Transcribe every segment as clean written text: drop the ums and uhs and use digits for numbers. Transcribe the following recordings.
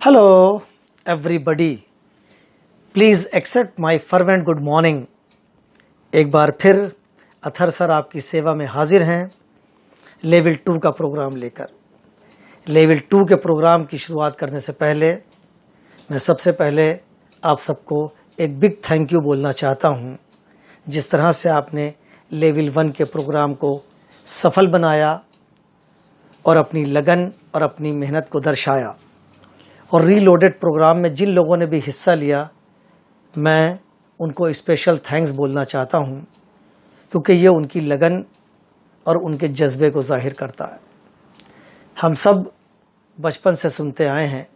Hello, everybody. Please accept my fervent good morning. एक बार फिर Athar sir आपकी सेवा में हाजिर हैं लेवल 2 का प्रोग्राम लेकर। लेवल 2 के प्रोग्राम की शुरुआत करने से पहले मैं सबसे पहले आप सबको एक बिग थैंक यू बोलना चाहता हूं। जिस तरह से आपने लेवल 1 के प्रोग्राम को सफल बनाया और अपनी लगन और अपनी मेहनत को दर्शाया, और रीलोडेड प्रोग्राम में जिन लोगों ने भी हिस्सा लिया, मैं उनको स्पेशल थैंक्स बोलना चाहता हूं, क्योंकि ये उनकी लगन और उनके जज्बे को जाहिर करता है। हम सब बचपन से सुनते आए हैं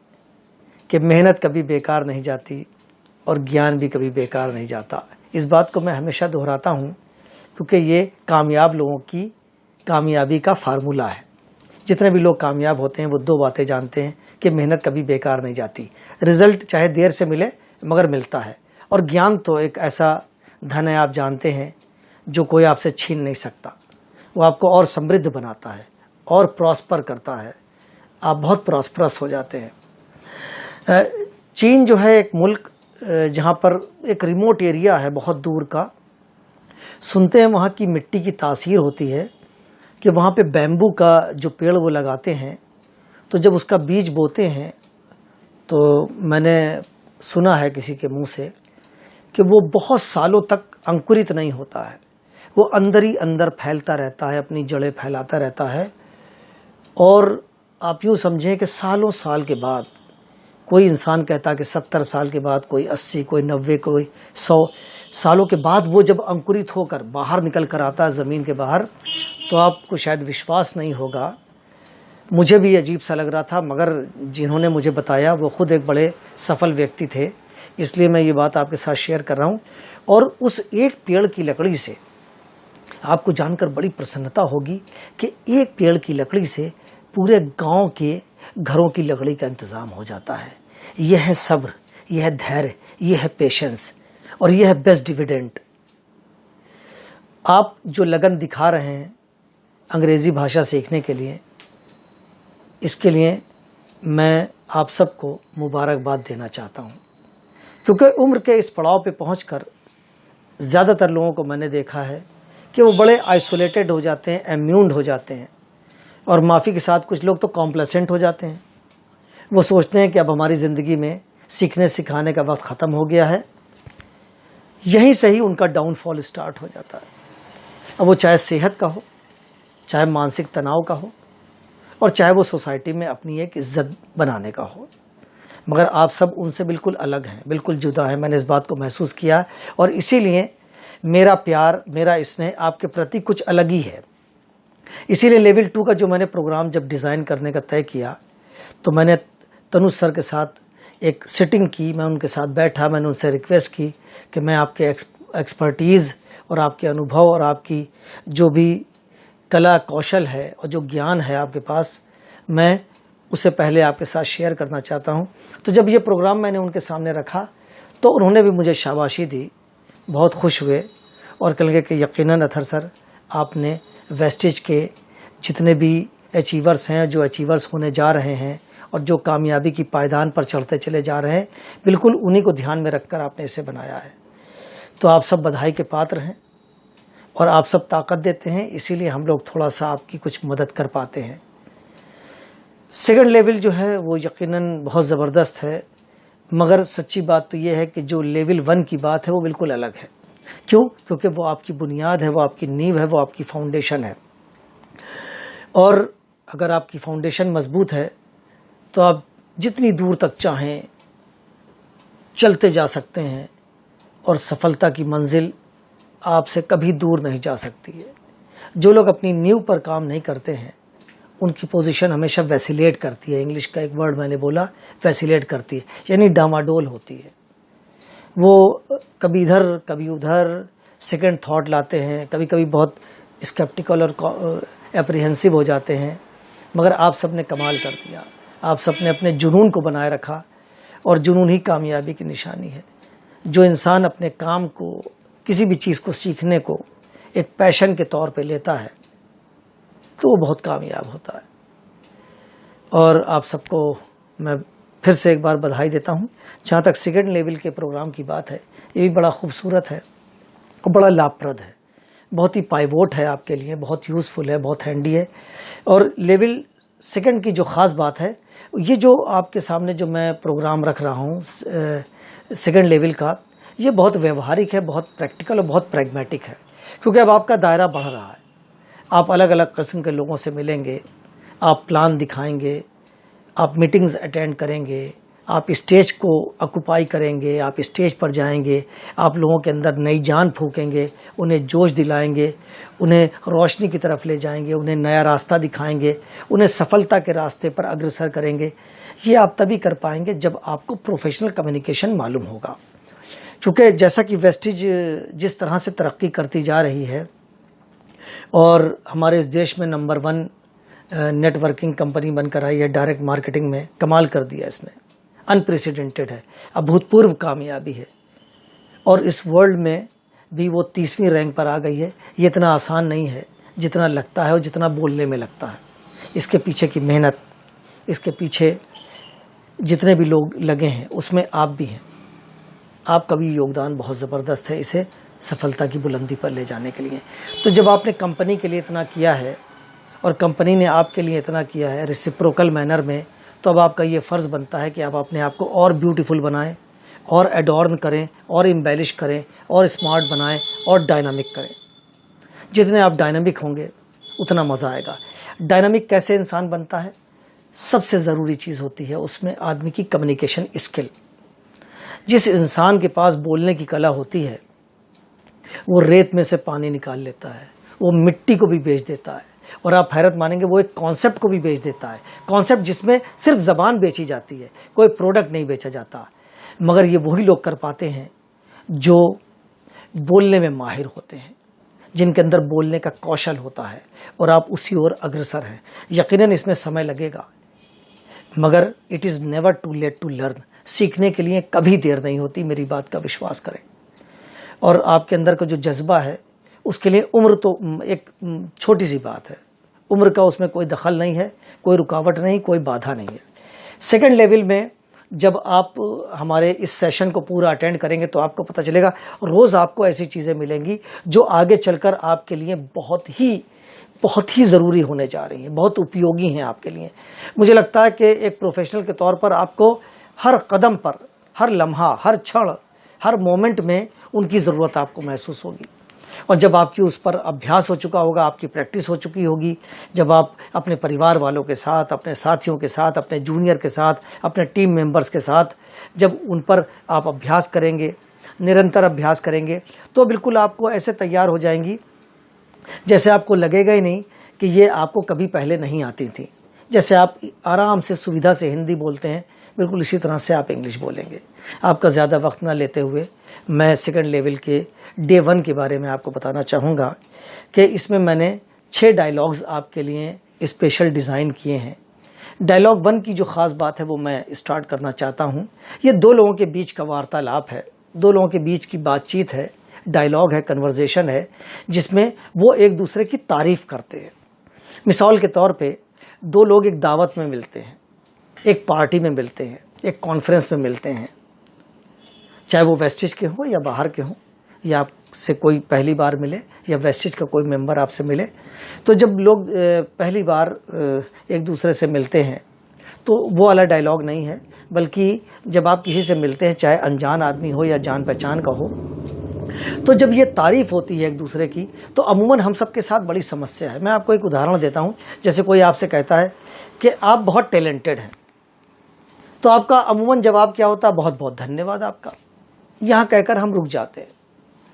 कि मेहनत कभी बेकार नहीं जाती और ज्ञान भी कभी बेकार नहीं जाता। इस बात को मैं हमेशा दोहराता हूं, क्योंकि ये कामयाब लोगों की कामयाबी का फार्मूला है। जितने भी लोग कामयाब होते हैं वो दो बातें जानते हैं कि मेहनत कभी बेकार नहीं जाती। रिजल्ट चाहे देर से मिले मगर मिलता है, और ज्ञान तो एक ऐसा धन है, आप जानते हैं, जो कोई आपसे छीन नहीं सकता। वो आपको और समृद्ध बनाता है और प्रॉस्पर करता है, आप बहुत प्रॉस्परस हो जाते हैं। चीन जो है एक मुल्क जहाँ पर एक रिमोट एरिया है, बहुत दूर का, सुनते हैं वहाँ की मिट्टी की तासीर होती है कि वहाँ पे बैम्बू का जो पेड़ वो लगाते हैं, तो जब उसका बीज बोते हैं तो मैंने सुना है किसी के मुंह से कि वो बहुत सालों तक अंकुरित नहीं होता है, वो अंदर ही अंदर फैलता रहता है, अपनी जड़ें फैलाता रहता है। और आप यूँ समझें कि सालों साल के बाद, कोई इंसान कहता है कि 70 साल के बाद, कोई 80, कोई 90, कोई 100 सालों के बाद वो जब अंकुरित होकर बाहर निकल कर आता है ज़मीन के बाहर, तो आपको शायद विश्वास नहीं होगा। मुझे भी अजीब सा लग रहा था, मगर जिन्होंने मुझे बताया वो खुद एक बड़े सफल व्यक्ति थे, इसलिए मैं ये बात आपके साथ शेयर कर रहा हूँ। और उस एक पेड़ की लकड़ी से आपको जानकर बड़ी प्रसन्नता होगी कि एक पेड़ की लकड़ी से पूरे गांव के घरों की लकड़ी का इंतज़ाम हो जाता है। यह है सब्र, यह है धैर्य, यह है पेशेंस, और यह है बेस्ट डिविडेंड। आप जो लगन दिखा रहे हैं अंग्रेज़ी भाषा सीखने के लिए, इसके लिए मैं आप सबको मुबारकबाद देना चाहता हूँ, क्योंकि उम्र के इस पड़ाव पे पहुंचकर ज़्यादातर लोगों को मैंने देखा है कि वो बड़े आइसोलेटेड हो जाते हैं, इम्यून्ड हो जाते हैं, और माफ़ी के साथ कुछ लोग तो कॉम्प्लेसेंट हो जाते हैं। वो सोचते हैं कि अब हमारी ज़िंदगी में सीखने सिखाने का वक्त ख़त्म हो गया है। यहीं से ही उनका डाउनफॉल स्टार्ट हो जाता है। अब वो चाहे सेहत का हो, चाहे मानसिक तनाव का हो, और चाहे वो सोसाइटी में अपनी एक इज्जत बनाने का हो। मगर आप सब उनसे बिल्कुल अलग हैं, बिल्कुल जुदा हैं। मैंने इस बात को महसूस किया, और इसीलिए मेरा प्यार, मेरा स्नेह आपके प्रति कुछ अलग ही है। इसीलिए लेवल 2 का जो मैंने प्रोग्राम जब डिज़ाइन करने का तय किया, तो मैंने तनुज सर के साथ एक सिटिंग की, मैं उनके साथ बैठा, मैंने उनसे रिक्वेस्ट की कि मैं आपके एक्सपर्टीज़ और आपके अनुभव और आपकी जो भी कला कौशल है और जो ज्ञान है आपके पास, मैं उसे पहले आपके साथ शेयर करना चाहता हूं। तो जब ये प्रोग्राम मैंने उनके सामने रखा, तो उन्होंने भी मुझे शाबाशी दी, बहुत खुश हुए, और कह लगे कि यकीनन अथर सर, आपने वेस्टेज के जितने भी अचीवर्स हैं, जो अचीवर्स होने जा रहे हैं और जो कामयाबी की पायदान पर चढ़ते चले जा रहे हैं, बिल्कुल उन्हीं को ध्यान में रखकर आपने इसे बनाया है। तो आप सब बधाई के पात्र हैं, और आप सब ताकत देते हैं, इसीलिए हम लोग थोड़ा सा आपकी कुछ मदद कर पाते हैं। सेकंड लेवल जो है वो यकीनन बहुत ज़बरदस्त है, मगर सच्ची बात तो ये है कि जो लेवल 1 की बात है वो बिल्कुल अलग है। क्यों? क्योंकि वो आपकी बुनियाद है, वो आपकी नींव है, वो आपकी फाउंडेशन है। और अगर आपकी फाउंडेशन मजबूत है तो आप जितनी दूर तक चाहें चलते जा सकते हैं, और सफलता की मंजिल आपसे कभी दूर नहीं जा सकती है। जो लोग अपनी नींव पर काम नहीं करते हैं, उनकी पोजीशन हमेशा वैसिलेट करती है। इंग्लिश का एक वर्ड मैंने बोला, वैसिलेट करती है, यानी डामाडोल होती है। वो कभी इधर कभी उधर सेकंड थॉट लाते हैं, कभी कभी बहुत स्केप्टिकल और एप्रीहेंसिव हो जाते हैं। मगर आप सब ने कमाल कर दिया, आप सब ने अपने जुनून को बनाए रखा, और जुनून ही कामयाबी की निशानी है। जो इंसान अपने काम को, किसी भी चीज़ को सीखने को एक पैशन के तौर पे लेता है, तो वो बहुत कामयाब होता है। और आप सबको मैं फिर से एक बार बधाई देता हूँ। जहाँ तक सेकंड लेवल के प्रोग्राम की बात है, ये भी बड़ा खूबसूरत है और बड़ा लाभप्रद है, बहुत ही पाइवोट है आपके लिए, बहुत यूज़फुल है, बहुत हैंडी है। और लेवल सेकंड की जो ख़ास बात है, ये जो आपके सामने जो मैं प्रोग्राम रख रहा हूँ सेकंड लेवल का, ये बहुत व्यवहारिक है, बहुत प्रैक्टिकल और बहुत प्रैग्मेटिक है। क्योंकि अब आपका दायरा बढ़ रहा है, आप अलग अलग किस्म के लोगों से मिलेंगे, आप प्लान दिखाएंगे, आप मीटिंग्स अटेंड करेंगे, आप स्टेज को ऑक्यूपाई करेंगे, आप स्टेज पर जाएंगे, आप लोगों के अंदर नई जान फूकेंगे, उन्हें जोश दिलाएंगे, उन्हें रोशनी की तरफ ले जाएंगे, उन्हें नया रास्ता दिखाएंगे, उन्हें सफलता के रास्ते पर अग्रसर करेंगे। ये आप तभी कर पाएंगे जब आपको प्रोफेशनल कम्युनिकेशन मालूम होगा। क्योंकि जैसा कि वेस्टिज जिस तरह से तरक्की करती जा रही है और हमारे इस देश में नंबर 1 नेटवर्किंग कंपनी बनकर आई है, डायरेक्ट मार्केटिंग में कमाल कर दिया इसने, अनप्रेसिडेंटेड है, अभूतपूर्व कामयाबी है। और इस वर्ल्ड में भी वो 30वीं रैंक पर आ गई है। ये इतना आसान नहीं है जितना लगता है और जितना बोलने में लगता है। इसके पीछे की मेहनत, इसके पीछे जितने भी लोग लगे हैं, उसमें आप भी हैं। आपका भी योगदान बहुत ज़बरदस्त है इसे सफलता की बुलंदी पर ले जाने के लिए। तो जब आपने कंपनी के लिए इतना किया है और कंपनी ने आपके लिए इतना किया है रेसिप्रोकल मैनर में, तो अब आपका ये फ़र्ज़ बनता है कि आप अपने आप को और ब्यूटीफुल बनाएं, और एडॉर्न करें, और एम्बेलिश करें, और स्मार्ट बनाएं, और डायनामिक करें। जितने आप डायनामिक होंगे उतना मज़ा आएगा। डायनामिक कैसे इंसान बनता है? सबसे ज़रूरी चीज़ होती है उसमें आदमी की कम्युनिकेशन स्किल। जिस इंसान के पास बोलने की कला होती है, वो रेत में से पानी निकाल लेता है, वो मिट्टी को भी बेच देता है, और आप हैरत मानेंगे वो एक कॉन्सेप्ट को भी बेच देता है। कॉन्सेप्ट जिसमें सिर्फ ज़बान बेची जाती है, कोई प्रोडक्ट नहीं बेचा जाता। मगर ये वही लोग कर पाते हैं जो बोलने में माहिर होते हैं, जिनके अंदर बोलने का कौशल होता है, और आप उसी ओर अग्रसर हैं। यकीनन इसमें समय लगेगा, मगर it is never too late to learn. सीखने के लिए कभी देर नहीं होती, मेरी बात का विश्वास करें। और आपके अंदर का जो जज्बा है, उसके लिए उम्र तो एक छोटी सी बात है, उम्र का उसमें कोई दखल नहीं है, कोई रुकावट नहीं, कोई बाधा नहीं है। सेकंड लेवल में जब आप हमारे इस सेशन को पूरा अटेंड करेंगे तो आपको पता चलेगा, रोज़ आपको ऐसी चीज़ें मिलेंगी जो आगे चलकर आपके लिए बहुत ही ज़रूरी होने जा रही हैं, बहुत उपयोगी हैं आपके लिए। मुझे लगता है कि एक प्रोफेशनल के तौर पर आपको हर कदम पर, हर लम्हा, हर क्षण, हर मोमेंट में उनकी ज़रूरत आपको महसूस होगी। और जब आपकी उस पर अभ्यास हो चुका होगा, आपकी प्रैक्टिस हो चुकी होगी, जब आप अपने परिवार वालों के साथ, अपने साथियों के साथ, अपने जूनियर के साथ, अपने टीम मेंबर्स के साथ जब उन पर आप अभ्यास करेंगे, निरंतर अभ्यास करेंगे, तो बिल्कुल आपको ऐसे तैयार हो जाएंगी जैसे आपको लगेगा ही नहीं कि ये आपको कभी पहले नहीं आती थी। जैसे आप आराम से सुविधा से हिंदी बोलते हैं, बिल्कुल इसी तरह से आप इंग्लिश बोलेंगे। आपका ज़्यादा वक्त ना लेते हुए मैं सेकंड लेवल के डे 1 के बारे में आपको बताना चाहूँगा कि इसमें मैंने 6 डायलॉग्स आपके लिए स्पेशल डिज़ाइन किए हैं। डायलॉग 1 की जो ख़ास बात है वो मैं स्टार्ट करना चाहता हूँ। ये 2 लोगों के बीच का वार्तालाप है, 2 लोगों के बीच की बातचीत है, डायलॉग है, कन्वर्जेशन है, जिसमें वो एक दूसरे की तारीफ़ करते हैं। मिसाल के तौर पे 2 लोग एक दावत में मिलते हैं, एक पार्टी में मिलते हैं, एक कॉन्फ्रेंस में मिलते हैं, चाहे वो वेस्टिज के हों या बाहर के हों, या आपसे कोई पहली बार मिले या वेस्टिज का कोई मेंबर आपसे मिले। तो जब लोग पहली बार एक दूसरे से मिलते हैं तो वो वाला डायलॉग नहीं है, बल्कि जब आप किसी से मिलते हैं, चाहे अनजान आदमी हो या जान पहचान का हो, तो जब ये तारीफ़ होती है एक दूसरे की, तो अमूमन हम सब के साथ बड़ी समस्या है। मैं आपको एक उदाहरण देता हूँ। जैसे कोई आपसे कहता है कि आप बहुत टैलेंटेड हैं, तो आपका अमूमन जवाब क्या होता है? बहुत बहुत धन्यवाद आपका। यहाँ कहकर हम रुक जाते हैं।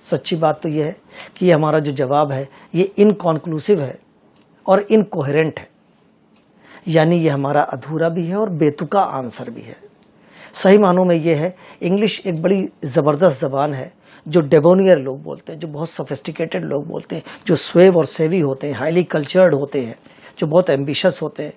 सच्ची बात तो ये है कि ये हमारा जो जवाब है ये इनकॉन्क्लूसिव है और इनकोहेरेंट है, यानी ये हमारा अधूरा भी है और बेतुका आंसर भी है। सही मानों में ये है, इंग्लिश एक बड़ी ज़बरदस्त ज़बान है जो डेबोनियर लोग बोलते हैं, जो बहुत सोफिस्टिकेटेड लोग बोलते हैं, जो स्वेव और सेवी होते हैं, हाईली कल्चर्ड होते हैं, जो बहुत एम्बिशियस होते हैं,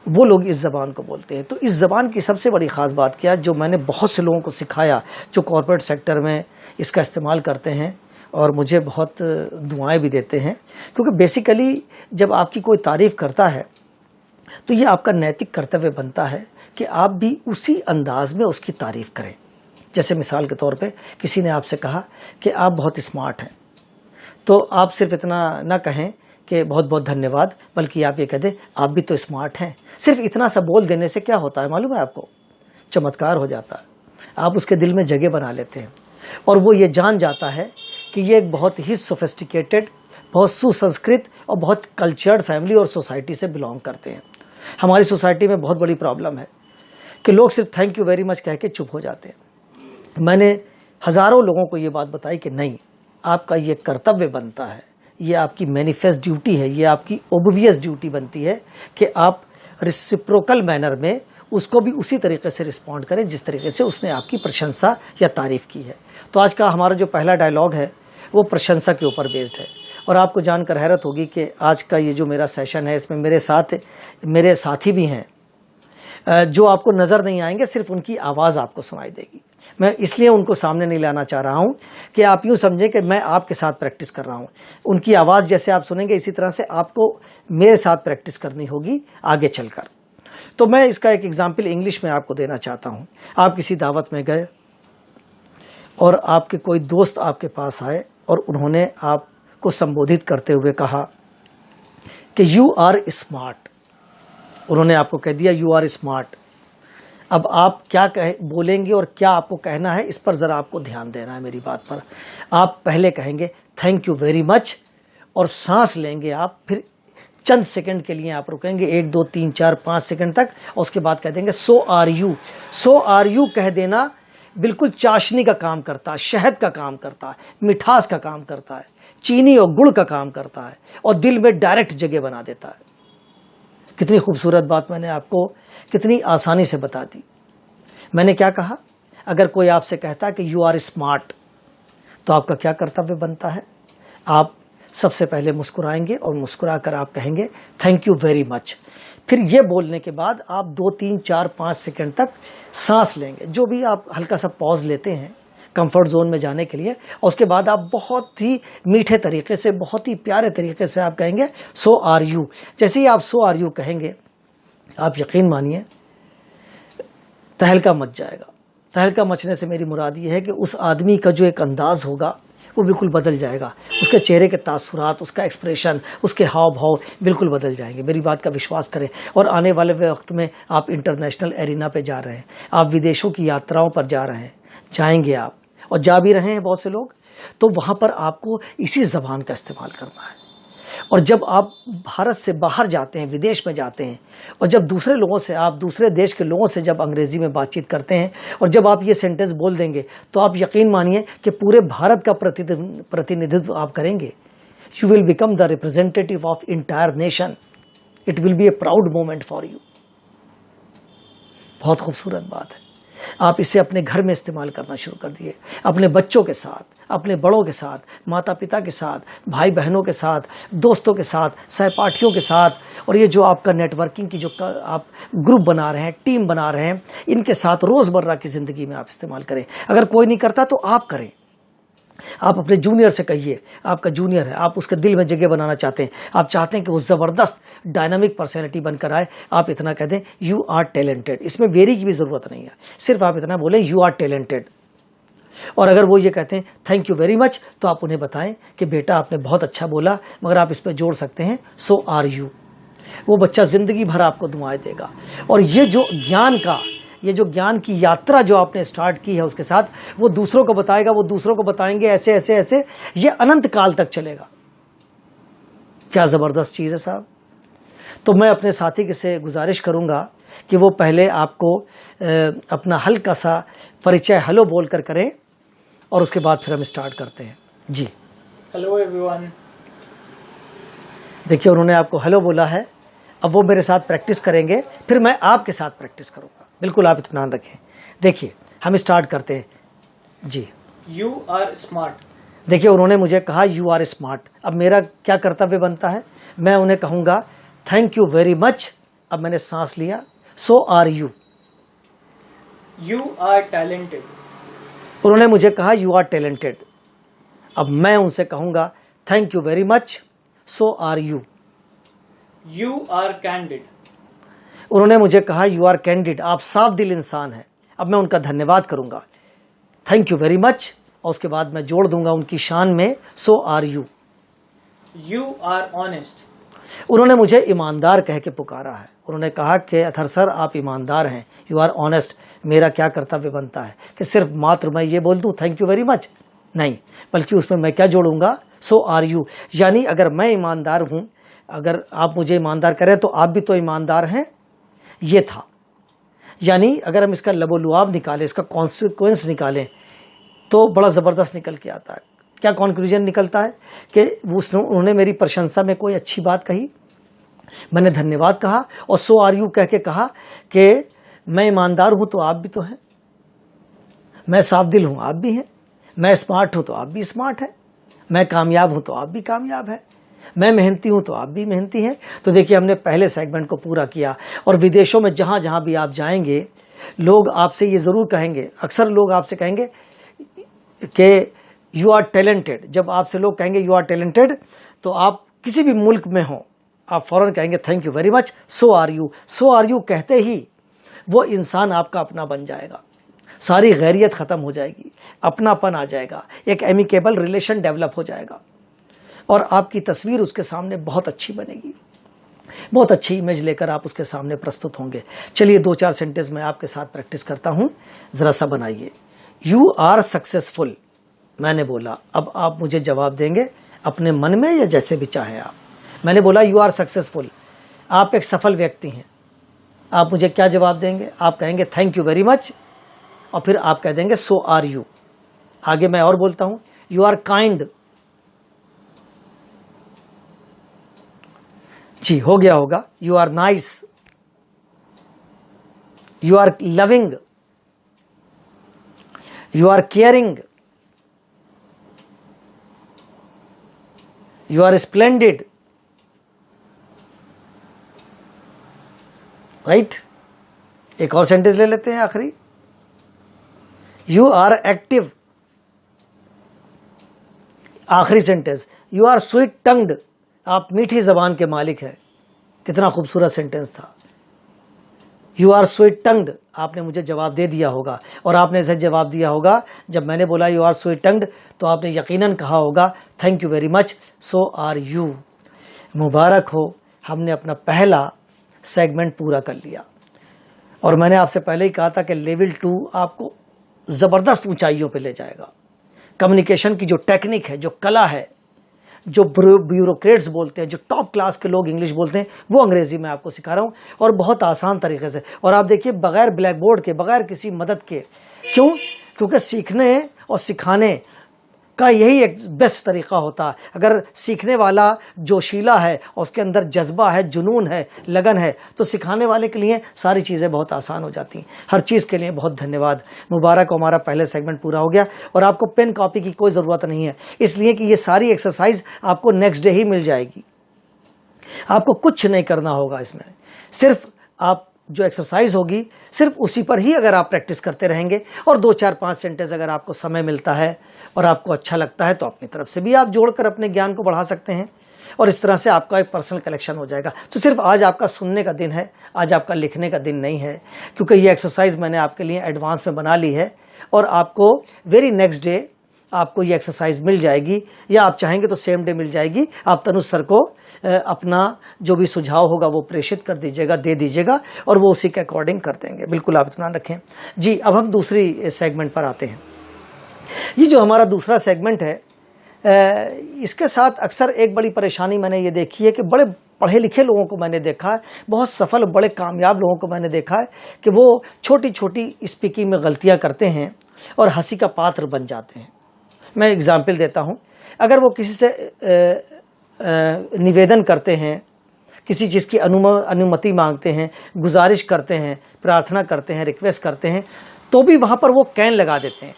वो लोग इस ज़बान को बोलते हैं। तो इस ज़बान की सबसे बड़ी ख़ास बात क्या है, जो मैंने बहुत से लोगों को सिखाया जो कॉर्पोरेट सेक्टर में इसका इस्तेमाल करते हैं और मुझे बहुत दुआएं भी देते हैं, क्योंकि बेसिकली जब आपकी कोई तारीफ़ करता है तो ये आपका नैतिक कर्तव्य बनता है कि आप भी उसी अंदाज में उसकी तारीफ करें। जैसे मिसाल के तौर पे किसी ने आपसे कहा कि आप बहुत स्मार्ट हैं, तो आप सिर्फ इतना ना कहें कि बहुत बहुत धन्यवाद, बल्कि आप ये कह दें आप भी तो स्मार्ट हैं। सिर्फ इतना सा बोल देने से क्या होता है मालूम है आपको? चमत्कार हो जाता है। आप उसके दिल में जगह बना लेते हैं और वो ये जान जाता है कि ये एक बहुत ही सोफिस्टिकेटेड, बहुत सुसंस्कृत और बहुत कल्चर्ड फैमिली और सोसाइटी से बिलोंग करते हैं। हमारी सोसाइटी में बहुत बड़ी प्रॉब्लम है कि लोग सिर्फ थैंक यू वेरी मच कह के चुप हो जाते हैं। मैंने हज़ारों लोगों को ये बात बताई कि नहीं, आपका ये कर्तव्य बनता है, ये आपकी मैनिफेस्ट ड्यूटी है, ये आपकी ओबवियस ड्यूटी बनती है कि आप रिसिप्रोकल मैनर में उसको भी उसी तरीके से रिस्पॉन्ड करें जिस तरीके से उसने आपकी प्रशंसा या तारीफ़ की है। तो आज का हमारा जो पहला डायलॉग है वो प्रशंसा के ऊपर बेस्ड है। और आपको जानकर हैरत होगी कि आज का ये जो मेरा सेशन है इसमें मेरे साथ मेरे साथी भी हैं जो आपको नज़र नहीं आएंगे, सिर्फ उनकी आवाज़ आपको सुनाई देगी। मैं इसलिए उनको सामने नहीं लाना चाह रहा हूं कि आप यूँ समझें कि मैं आपके साथ प्रैक्टिस कर रहा हूं। उनकी आवाज़ जैसे आप सुनेंगे इसी तरह से आपको मेरे साथ प्रैक्टिस करनी होगी आगे चलकर। तो मैं इसका एक एग्जाम्पल इंग्लिश में आपको देना चाहता हूं। आप किसी दावत में गए और आपके कोई दोस्त आपके पास आए और उन्होंने आपको संबोधित करते हुए कहा कि यू आर स्मार्ट। उन्होंने आपको कह दिया यू आर स्मार्ट। अब आप क्या बोलेंगे और क्या आपको कहना है, इस पर ज़रा आपको ध्यान देना है मेरी बात पर। आप पहले कहेंगे थैंक यू वेरी मच और सांस लेंगे आप, फिर चंद सेकंड के लिए आप रुकेंगे, 1 2 3 4 5 सेकंड तक, और उसके बाद कह देंगे so are you. So are you कह देना बिल्कुल चाशनी का काम करता है, शहद का काम करता है, मिठास का काम करता है, चीनी और गुड़ का काम करता है और दिल में डायरेक्ट जगह बना देता है। कितनी खूबसूरत बात मैंने आपको कितनी आसानी से बता दी। मैंने क्या कहा? अगर कोई आपसे कहता है कि यू आर स्मार्ट, तो आपका क्या कर्तव्य बनता है? आप सबसे पहले मुस्कुराएंगे और मुस्कुराकर आप कहेंगे थैंक यू वेरी मच। फिर ये बोलने के बाद आप 2 3 4 5 सेकंड तक सांस लेंगे, जो भी आप हल्का सा पॉज लेते हैं कंफर्ट जोन में जाने के लिए, और उसके बाद आप बहुत ही मीठे तरीके से, बहुत ही प्यारे तरीके से आप कहेंगे सो आर यू। जैसे ही आप सो आर यू कहेंगे, आप यकीन मानिए तहलका मच जाएगा। तहलका मचने से मेरी मुराद ये है कि उस आदमी का जो एक अंदाज होगा वो बिल्कुल बदल जाएगा। उसके चेहरे के तासुरात, उसका एक्सप्रेशन, उसके हाव भाव बिल्कुल बदल जाएंगे। मेरी बात का विश्वास करें। और आने वाले वक्त में आप इंटरनेशनल एरिना पे जा रहे हैं, आप विदेशों की यात्राओं पर जा रहे हैं, जाएंगे आप, और जा भी रहे हैं बहुत से लोग, तो वहाँ पर आपको इसी ज़बान का इस्तेमाल करना है। और जब आप भारत से बाहर जाते हैं, विदेश में जाते हैं, और जब दूसरे लोगों से, आप दूसरे देश के लोगों से जब अंग्रेज़ी में बातचीत करते हैं और जब आप ये सेंटेंस बोल देंगे, तो आप यकीन मानिए कि पूरे भारत का प्रतिनिधित्व आप करेंगे। You will become the representative of entire nation. It will be A proud moment for you. बहुत खूबसूरत बात है। आप इसे अपने घर में इस्तेमाल करना शुरू कर दिए, अपने बच्चों के साथ, अपने बड़ों के साथ, माता पिता के साथ, भाई बहनों के साथ, दोस्तों के साथ, सहपाठियों के साथ, और ये जो आपका नेटवर्किंग की जो आप ग्रुप बना रहे हैं, टीम बना रहे हैं, इनके साथ रोज़मर्रा की ज़िंदगी में आप इस्तेमाल करें। अगर कोई नहीं करता तो आप करें। आप अपने जूनियर से कहिए, आपका जूनियर है, आप उसके दिल में जगह बनाना चाहते हैं, आप चाहते हैं कि वो ज़बरदस्त डायनामिक पर्सनैलिटी बनकर आए, आप इतना कह दें यू आर टैलेंटेड। इसमें वेरी की भी ज़रूरत नहीं है, सिर्फ आप इतना बोलें यू आर टैलेंटेड। और अगर वो ये कहते हैं थैंक यू वेरी मच, तो आप उन्हें बताएं कि बेटा आपने बहुत अच्छा बोला, मगर आप इस पर जोड़ सकते हैं सो आर यू। वो बच्चा ज़िंदगी भर आपको दुआएं देगा। और ये जो ज्ञान की यात्रा जो आपने स्टार्ट की है उसके साथ, वो दूसरों को बताएगा, वो दूसरों को बताएंगे, ऐसे ऐसे ऐसे ये अनंत काल तक चलेगा। क्या ज़बरदस्त चीज़ है साहब। तो मैं अपने साथी से गुजारिश करूंगा कि वो पहले आपको अपना हल्का सा परिचय हेलो बोलकर करें, और उसके बाद फिर हम स्टार्ट करते हैं। जी हेलो एवरीवन। देखिए उन्होंने आपको हेलो बोला है, अब वो मेरे साथ प्रैक्टिस करेंगे, फिर मैं आपके साथ प्रैक्टिस करूंगा। बिल्कुल आप इत्मीनान रखें। देखिए हम स्टार्ट करते हैं। जी यू आर स्मार्ट। देखिए उन्होंने मुझे कहा यू आर स्मार्ट। अब मेरा क्या कर्तव्य बनता है? मैं उन्हें कहूँगा थैंक यू वेरी मच। अब मैंने सांस लिया, so are you. You are talented. उन्होंने मुझे कहा यू आर टैलेंटेड। अब मैं उनसे कहूँगा thank you very much, so are you. You are candid. उन्होंने मुझे कहा यू आर कैंडिड, आप साफ दिल इंसान हैं। अब मैं उनका धन्यवाद करूंगा, थैंक यू वेरी मच, और उसके बाद मैं जोड़ दूंगा उनकी शान में so are you. You are honest. उन्होंने मुझे ईमानदार कह के पुकारा है। उन्होंने कहा कि अथर सर आप ईमानदार हैं, यू आर ऑनेस्ट। मेरा क्या कर्तव्य बनता है कि सिर्फ मात्र मैं ये बोल दूं थैंक यू वेरी मच? नहीं, बल्कि उसमें मैं क्या जोड़ूंगा, सो आर यू। यानी अगर मैं ईमानदार हूं, अगर आप मुझे ईमानदार करें तो आप भी तो ईमानदार हैं, ये था। यानी अगर हम इसका लबोलुआब निकालें, इसका कॉन्सिक्वेंस निकालें, तो बड़ा ज़बरदस्त निकल के आता है। क्या कॉन्क्लूजन निकलता है कि उन्होंने मेरी प्रशंसा में कोई अच्छी बात कही, मैंने धन्यवाद कहा और सो आर यू कह के कहा कि मैं ईमानदार हूं तो आप भी तो हैं, मैं साफ दिल हूं आप भी हैं, मैं स्मार्ट हूं तो आप भी स्मार्ट हैं, मैं कामयाब हूं तो आप भी कामयाब हैं, मैं मेहनती हूं तो आप भी मेहनती हैं। तो देखिए हमने पहले सेगमेंट को पूरा किया। और विदेशों में जहां जहां भी आप जाएंगे, लोग आपसे ये ज़रूर कहेंगे, अक्सर लोग आपसे कहेंगे कि यू आर टैलेंटेड। जब आपसे लोग कहेंगे यू आर टैलेंटेड, तो आप किसी भी मुल्क में हो, आप फ़ौरन कहेंगे thank you very much, so are you. So are you कहते ही वो इंसान आपका अपना बन जाएगा, सारी गैरियत ख़त्म हो जाएगी, अपनापन आ जाएगा, एक एमिकेबल रिलेशन डेवलप हो जाएगा और आपकी तस्वीर उसके सामने बहुत अच्छी बनेगी, बहुत अच्छी इमेज लेकर आप उसके सामने प्रस्तुत होंगे। चलिए 2-4 सेंटेंस मैं आपके साथ प्रैक्टिस करता हूँ, ज़रा सा बनाइए। यू आर सक्सेसफुल, मैंने बोला, अब आप मुझे जवाब देंगे अपने मन में या जैसे भी चाहें आप। मैंने बोला यू आर सक्सेसफुल, आप एक सफल व्यक्ति हैं। आप मुझे क्या जवाब देंगे? आप कहेंगे थैंक यू वेरी मच और फिर आप कह देंगे सो आर यू। आगे मैं और बोलता हूं, यू आर काइंड, जी हो गया होगा। You are nice, you are loving, you are caring, you are splendid, right. एक और सेंटेंस ले लेते हैं आखिरी, यू आर एक्टिव। आखिरी sentence, you are sweet tongued, आप मीठी जबान के मालिक हैं। कितना खूबसूरत सेंटेंस था। यू आर स्वीट टंग्ड, आपने मुझे जवाब दे दिया होगा और आपने ऐसे जवाब दिया होगा, जब मैंने बोला यू आर स्वीट टंग्ड तो आपने यकीनन कहा होगा thank you very much, so are you. मुबारक हो, हमने अपना पहला सेगमेंट पूरा कर लिया। और मैंने आपसे पहले ही कहा था कि लेवल 2 आपको ज़बरदस्त ऊंचाइयों पे ले जाएगा। कम्युनिकेशन की जो टेक्निक है, जो कला है, जो ब्यूरोक्रेट्स बोलते हैं, जो टॉप क्लास के लोग इंग्लिश बोलते हैं, वो अंग्रेजी में आपको सिखा रहा हूँ और बहुत आसान तरीके से। और आप देखिए बगैर ब्लैक बोर्ड के, बगैर किसी मदद के। क्यों? क्योंकि सीखने और सिखाने का यही एक बेस्ट तरीका होता है। अगर सीखने वाला जोशीला है और उसके अंदर जज्बा है, जुनून है, लगन है, तो सिखाने वाले के लिए सारी चीज़ें बहुत आसान हो जाती हैं। हर चीज़ के लिए बहुत धन्यवाद। मुबारक, हमारा पहले सेगमेंट पूरा हो गया और आपको पेन कॉपी की कोई ज़रूरत नहीं है, इसलिए कि ये सारी एक्सरसाइज आपको नेक्स्ट डे ही मिल जाएगी। आपको कुछ नहीं करना होगा इसमें, सिर्फ आप जो एक्सरसाइज होगी सिर्फ उसी पर ही अगर आप प्रैक्टिस करते रहेंगे और 2-4-5 सेंटेंस अगर आपको समय मिलता है और आपको अच्छा लगता है तो अपनी तरफ से भी आप जोड़कर अपने ज्ञान को बढ़ा सकते हैं और इस तरह से आपका एक पर्सनल कलेक्शन हो जाएगा। तो सिर्फ आज आपका सुनने का दिन है, आज आपका लिखने का दिन नहीं है, क्योंकि ये एक्सरसाइज मैंने आपके लिए एडवांस में बना ली है और आपको वेरी नेक्स्ट डे आपको ये एक्सरसाइज मिल जाएगी, या आप चाहेंगे तो सेम डे मिल जाएगी। आप तनुज सर को अपना जो भी सुझाव होगा वो प्रेषित कर दीजिएगा, दे दीजिएगा और वो उसी के अकॉर्डिंग कर देंगे। बिल्कुल आप इत्मीनान रखें। जी, अब हम दूसरी सेगमेंट पर आते हैं। ये जो हमारा दूसरा सेगमेंट है, इसके साथ अक्सर एक बड़ी परेशानी मैंने ये देखी है कि बड़े पढ़े लिखे लोगों को मैंने देखा है, बहुत सफल बड़े कामयाब लोगों को मैंने देखा है कि वो छोटी छोटी स्पीकिंग में गलतियाँ करते हैं और हंसी का पात्र बन जाते हैं। मैं एग्जाम्पल देता हूँ। अगर वो किसी से निवेदन करते हैं, किसी चीज़ की अनुमति मांगते हैं, गुजारिश करते हैं, प्रार्थना करते हैं, रिक्वेस्ट करते हैं, तो भी वहाँ पर वो कैन लगा देते हैं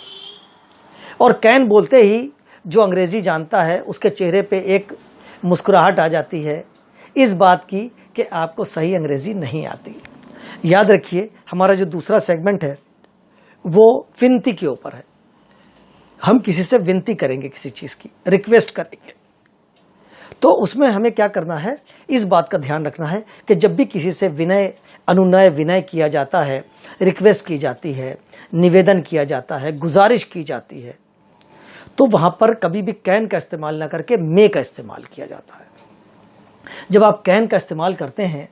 और कैन बोलते ही जो अंग्रेज़ी जानता है उसके चेहरे पे एक मुस्कुराहट आ जाती है इस बात की कि आपको सही अंग्रेज़ी नहीं आती। याद रखिए, हमारा जो दूसरा सेगमेंट है वो विनती के ऊपर है। हम किसी से विनती करेंगे, किसी चीज़ की रिक्वेस्ट करेंगे, तो उसमें हमें क्या करना है, इस बात का ध्यान रखना है कि जब भी किसी से विनय अनुनय विनय किया जाता है, रिक्वेस्ट की जाती है, निवेदन किया जाता है, गुजारिश की जाती है, तो वहाँ पर कभी भी कैन का इस्तेमाल ना करके मे का इस्तेमाल किया जाता है। जब आप कैन का इस्तेमाल करते हैं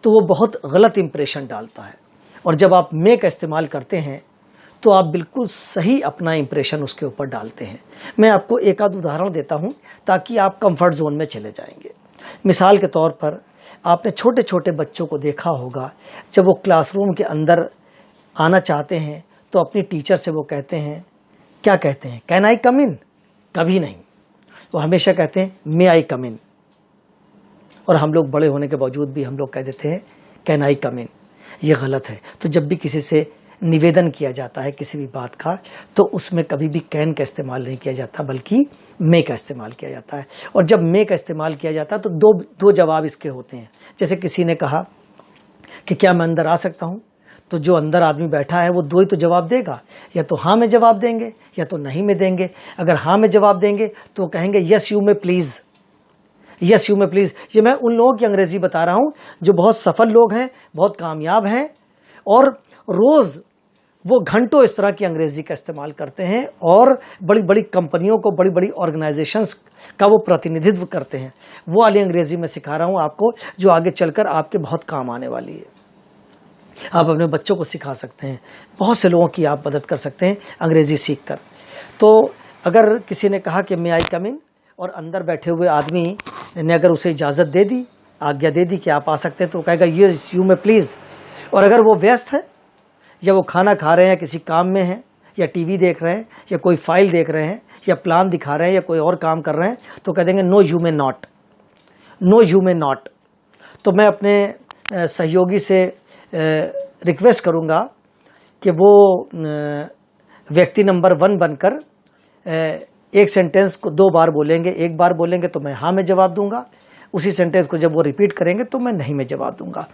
तो वो बहुत गलत इंप्रेशन डालता है, और जब आप मे का इस्तेमाल करते हैं तो आप बिल्कुल सही अपना इंप्रेशन उसके ऊपर डालते हैं। मैं आपको एक आध उदाहरण देता हूं ताकि आप कंफर्ट जोन में चले जाएंगे। मिसाल के तौर पर आपने छोटे छोटे बच्चों को देखा होगा, जब वो क्लासरूम के अंदर आना चाहते हैं तो अपनी टीचर से वो कहते हैं, क्या कहते हैं, कैन आई कम इन? कभी नहीं, वो हमेशा कहते हैं मे आई कम इन। और हम लोग बड़े होने के बावजूद भी हम लोग कह देते हैं कैन आई कम इन। ये गलत है। तो जब भी किसी से निवेदन किया जाता है किसी भी बात का, तो उसमें कभी भी कैन का इस्तेमाल नहीं किया जाता, बल्कि मे का इस्तेमाल किया जाता है। और जब मे का इस्तेमाल किया जाता है तो दो जवाब इसके होते हैं। जैसे किसी ने कहा कि क्या मैं अंदर आ सकता हूँ, तो जो अंदर आदमी बैठा है वो दो ही तो जवाब देगा, या तो हाँ में जवाब देंगे या तो नहीं में देंगे। अगर हाँ में जवाब देंगे तो कहेंगे yes you may please, yes you may please. ये मैं उन लोगों की अंग्रेजी बता रहा हूँ जो बहुत सफल लोग हैं, बहुत कामयाब हैं, और रोज़ वो घंटों इस तरह की अंग्रेजी का इस्तेमाल करते हैं और बड़ी बड़ी कंपनियों को, बड़ी बड़ी ऑर्गेनाइजेशंस का वो प्रतिनिधित्व करते हैं। वो वाली अंग्रेजी मैं सिखा रहा हूँ आपको, जो आगे चलकर आपके बहुत काम आने वाली है। आप अपने बच्चों को सिखा सकते हैं, बहुत से लोगों की आप मदद कर सकते हैं अंग्रेजी सीख कर। तो अगर किसी ने कहा कि मे आई कम इन, और अंदर बैठे हुए आदमी ने अगर उसे इजाज़त दे दी, आज्ञा दे दी कि आप आ सकते हैं, तो कहेगा यस यू मे प्लीज़। और अगर वो व्यस्त है, या वो खाना खा रहे हैं, किसी काम में हैं, या टीवी देख रहे हैं, या कोई फाइल देख रहे हैं, या प्लान दिखा रहे हैं, या कोई और काम कर रहे हैं, तो कह देंगे no you may not, no you may not. तो मैं अपने सहयोगी से रिक्वेस्ट करूँगा कि वो व्यक्ति नंबर 1 बनकर एक सेंटेंस को 2 बार बोलेंगे। एक बार बोलेंगे तो मैं हाँ में जवाब दूंगा, उसी सेंटेंस को जब वो रिपीट करेंगे तो मैं नहीं में जवाब दूंगा।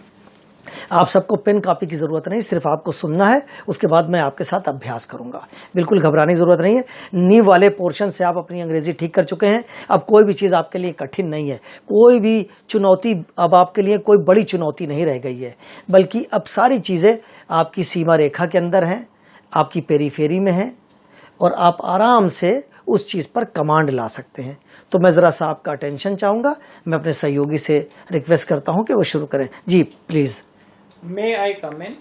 आप सबको पेन कापी की ज़रूरत नहीं, सिर्फ आपको सुनना है, उसके बाद मैं आपके साथ अभ्यास करूंगा। बिल्कुल घबराने की ज़रूरत नहीं है। नींव वाले पोर्शन से आप अपनी अंग्रेजी ठीक कर चुके हैं। अब कोई भी चीज़ आपके लिए कठिन नहीं है, कोई भी चुनौती अब आपके लिए कोई बड़ी चुनौती नहीं रह गई है, बल्कि अब सारी चीज़ें आपकी सीमा रेखा के अंदर हैं, आपकी पेरीफेरी में हैं, और आप आराम से उस चीज़ पर कमांड ला सकते हैं। तो मैं ज़रा सा आपका अटेंशन चाहूँगा। मैं अपने सहयोगी से रिक्वेस्ट करता हूँ कि वो शुरू करें। जी प्लीज़। मे आई कम इन?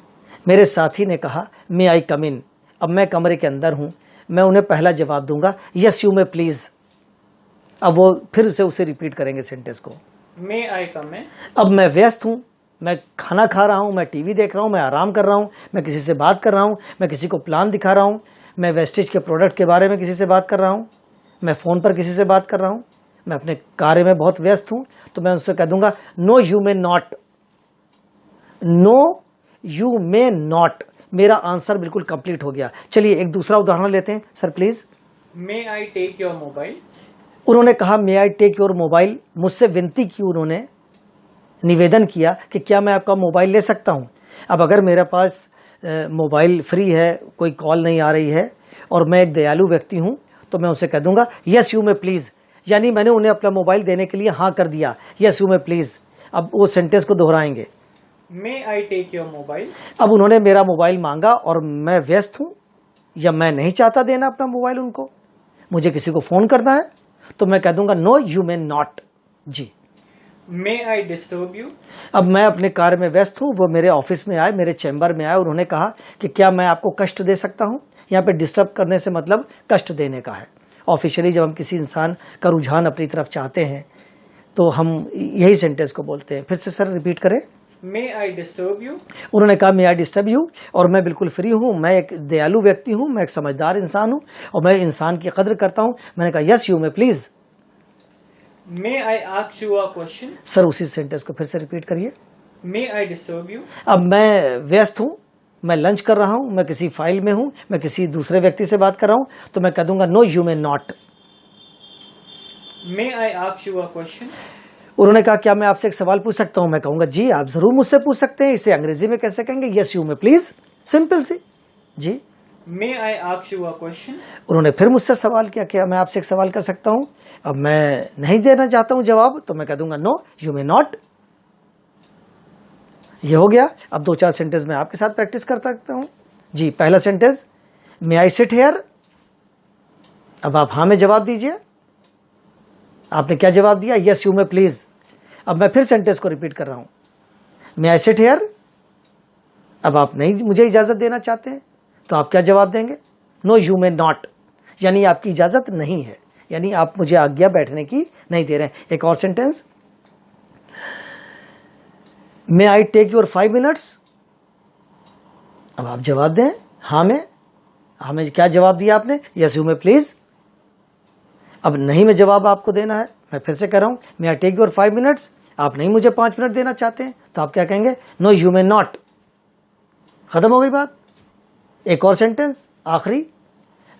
मेरे साथी ने कहा मे आई कम इन। अब मैं कमरे के अंदर हूँ, मैं उन्हें पहला जवाब दूंगा यस यू मे प्लीज़। अब वो फिर से उसे रिपीट करेंगे सेंटेंस को, मे आई कम इन? अब मैं व्यस्त हूँ, मैं खाना खा रहा हूँ, मैं टीवी देख रहा हूँ, मैं आराम कर रहा हूँ, मैं किसी से बात कर रहा हूँ, मैं किसी को प्लान दिखा रहा हूँ, मैं वेस्टेज के प्रोडक्ट के बारे में किसी से बात कर रहा हूँ, मैं फ़ोन पर किसी से बात कर रहा हूँ, मैं अपने कार्य में बहुत व्यस्त हूँ। तो मैं उनसे कह दूंगा no you may not, no you may not. मेरा आंसर बिल्कुल कंप्लीट हो गया। चलिए एक दूसरा उदाहरण लेते हैं। Sir please. May I take your mobile? उन्होंने कहा may I take your mobile. मुझसे विनती की, उन्होंने निवेदन किया कि क्या मैं आपका मोबाइल ले सकता हूं। अब अगर मेरे पास मोबाइल फ्री है, कोई कॉल नहीं आ रही है, और मैं एक दयालु व्यक्ति हूं, तो मैं उसे कह दूंगा यस यू मे प्लीज़। यानी मैंने उन्हें अपना मोबाइल देने के लिए हाँ कर दिया, यस यू मे प्लीज़। अब वो सेंटेंस को दोहराएंगे, मे आई टेक योर मोबाइल? अब उन्होंने मेरा मोबाइल मांगा और मैं व्यस्त हूँ, या मैं नहीं चाहता देना अपना मोबाइल उनको, मुझे किसी को फ़ोन करना है, तो मैं कह दूंगा नो यू मे नॉट। जी। May I disturb you? अब मैं अपने कार्य में व्यस्त हूँ, वो मेरे ऑफिस में आए, मेरे चैम्बर में आए, उन्होंने कहा कि क्या मैं आपको कष्ट दे सकता हूँ। यहाँ पे डिस्टर्ब करने से मतलब कष्ट देने का है। ऑफिशियली जब हम किसी इंसान का रुझान अपनी तरफ चाहते हैं तो हम यही सेंटेंस को बोलते हैं। फिर से सर रिपीट करें। मे आई डिस्टर्ब यू? उन्होंने कहा मे आई डिस्टर्ब यू, और मैं बिल्कुल फ्री हूँ, मैं एक दयालु व्यक्ति हूँ, मैं एक समझदार इंसान हूँ, और मैं इंसान की कदर करता हूँ। मैंने कहा yes you may please. May I ask you a question? Sir उसी सेंटेंस को फिर से रिपीट करिए। मे आई डिस्टर्ब यू? अब मैं व्यस्त हूँ, मैं लंच कर रहा हूँ, मैं किसी फाइल में हूँ, मैं किसी दूसरे व्यक्ति से बात कर रहा हूँ, तो मैं कह दूंगा no you may not. May I ask you a question? उन्होंने कहा क्या मैं आपसे एक सवाल पूछ सकता हूँ। मैं कहूँगा जी आप ज़रूर मुझसे पूछ सकते हैं। इसे अंग्रेजी में कैसे कहेंगे, yes you may please, simple सी। जी। May I ask you a question? उन्होंने फिर मुझसे सवाल किया, क्या मैं आपसे एक सवाल कर सकता हूं? अब मैं नहीं देना चाहता हूं जवाब, तो मैं कह दूंगा नो यू मे नॉट। ये हो गया। अब 2-4 सेंटेंस में आपके साथ प्रैक्टिस कर सकता हूं। जी, पहला sentence, may I sit here. अब आप हाँ में जवाब दीजिए। आपने क्या जवाब दिया? Yes you may please. अब मैं फिर सेंटेंस को रिपीट कर रहा हूं, मे आई सिट हेयर। अब आप नहीं मुझे इजाजत देना चाहते हैं, तो आप क्या जवाब देंगे? नो यू मे नॉट, यानी आपकी इजाजत नहीं है, यानी आप मुझे आज्ञा बैठने की नहीं दे रहे हैं। एक और sentence, may I take your 5 minutes. अब आप जवाब दें हाँ में। हाँ में क्या जवाब दिया आपने? Yes you may please. अब नहीं में जवाब आपको देना है। मैं फिर से कह रहा हूं, मे आई टेक योर 5 मिनट्स। आप नहीं मुझे 5 मिनट देना चाहते हैं, तो आप क्या कहेंगे? No you may not. खत्म हो गई बात। एक और सेंटेंस, आखिरी,